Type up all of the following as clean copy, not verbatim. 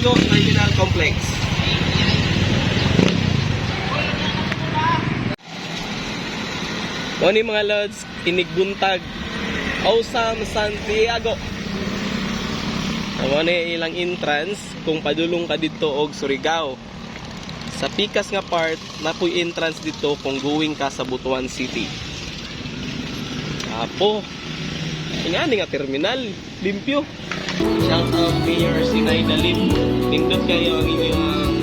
Santiago Terminal Complex. Moni mga lods, inigbuntag Ausam Santiago. Mao ni ilang entrance kung padulong ka dito og Surigao. Sa pikas nga part, napoy entrance dito kung going ka sa Butuan City. Apo, ingani nga terminal, limpyo. Shout out Mayor Sinay Dalim. Nindot kayo ang inyong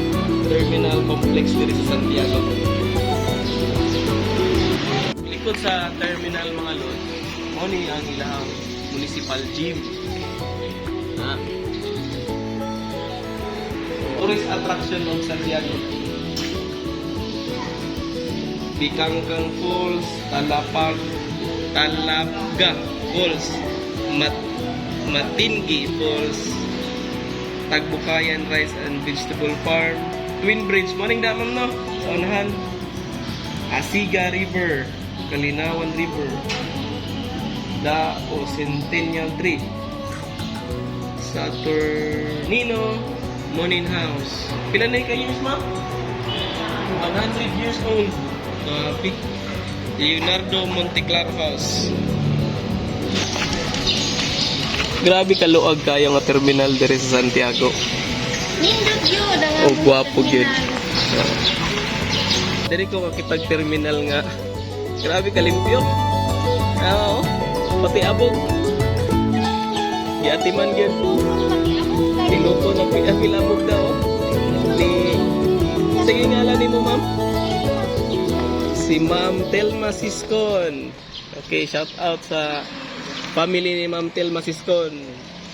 terminal complex dito sa Santiago. Likod sa terminal mga lod, mao ni ang ilang municipal gym. Tourist attraction ng Santiago. Bikangkang Falls, Talabga Falls, Matingi Falls, Tagbukayan Rice and Vegetable Farm, Twin Bridge, morning damam no? Sa unahan. Asiga River, Kalinawan River, Dao Centennial Tree, Saturnino Monin House. Pila na yung years, ma'am? 100 years old. Leonardo Monteclaro House. Grabe kaluag kayo nga terminal diri sa Santiago. Nindot yun. Oh, guwapo yun. Diri ko makipag-terminal nga. Grabe kalimpyo. Oo. Pati abog. Giatiman yun. Tinupo na pilabog daw. Sige ngalan ni mo, ma'am. Si Ma'am Telma Siscon. Okay, shout out sa family ni Ma'am Telma Siscon.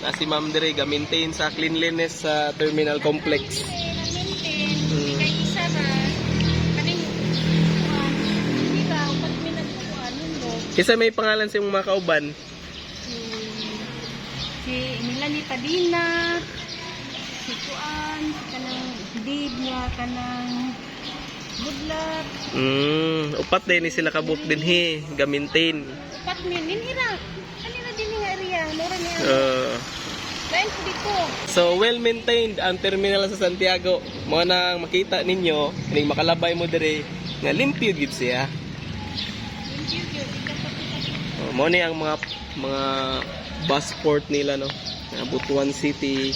Na si Ma'am Dere ga-maintain sa cleanliness sa terminal complex. Kay isa na kaning hindi ba pag minagkuan mo. Kisa may pangalan sa imong mga kauban? Si Melanie Padina, si Kuan, kanang Dib niya, kanang Budlak. Upat din ni sila kabuk din he, ga-maintain. Upat mi ninira. Kanina din nga area, mura niya. Lain ko dito. So well maintained ang terminal sa Santiago. Mo nang makita ninyo, ning makalabay mo dire nga limpyo gid siya. Mo ni ang mga bus port nila no. Butuan City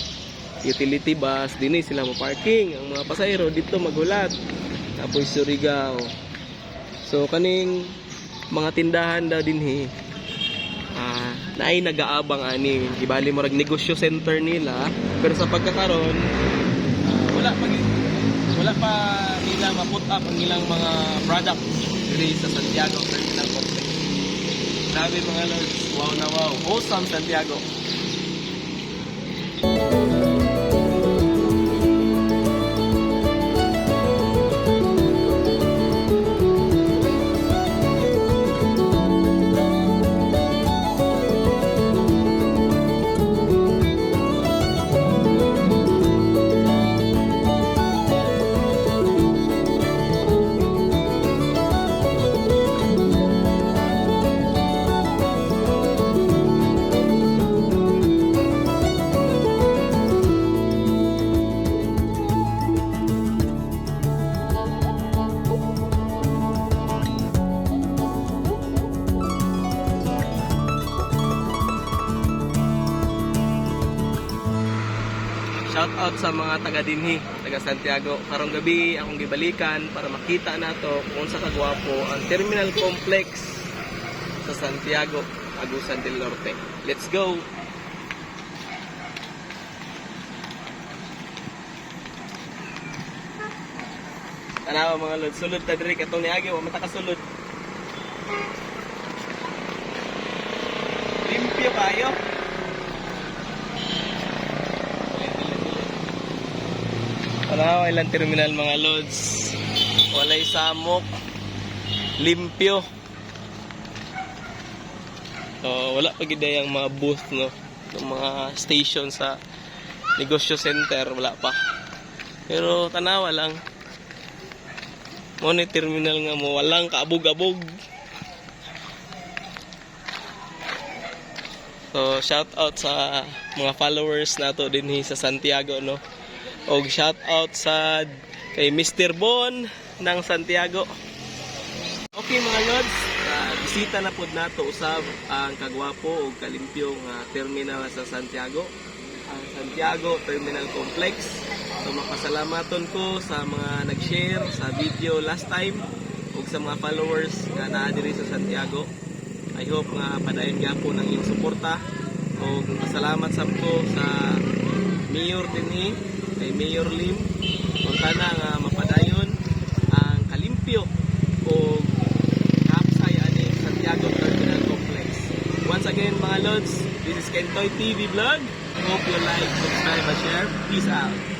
utility bus dinhi sila mo parking ang mga pasahero dito maghulat. Tapos Surigao. So kaning mga tindahan daw dinhi naay nag-aabang ani gibali mo rag negosyo center nila pero sa pagkakaron wala pa nila ma-put up ang ilang mga product diri sa Santiago Terminal Complex. Grabe mga lods, wow na wow. Awesome Santiago. Shout out sa mga taga dinhi, taga Santiago. Karong gabi akong gibalikan para makita nato kung sa kagwapo ang terminal complex sa Santiago, Agusan del Norte. Let's go. Tanawa mga lod, sulod ta diri katong niagi wa mata kasulod. Limpyo kayo. Wala ilang terminal mga lods. Walay samok. Limpyo. So, wala pa gid ang mga booth no, ng mga station sa negosyo center wala pa. Pero tanawa lang. Mo ni terminal nga mo walang kaabog-abog. So shout out sa mga followers nato dinhi sa Santiago no. Og shout out sa kay Mr. Bon ng Santiago. Okay mga lods, bisita na pud nato usab ang kagwapo ug kalimpyo nga terminal sa Santiago. Ang Santiago Terminal Complex. So mapasalamaton ko sa mga nag-share sa video last time ug sa mga followers nga naa diri sa Santiago. I hope nga padayon gyapon ang inyong suporta ug pasalamat sab ko sa Mayor dinhi kay Mayor Lim ug kana nga mapadayon ang kalimpyo ug kapsay ani Santiago Terminal Complex. Once again mga lods, this is Kentoy TV Vlog. Hope you like, subscribe, and share. Peace out.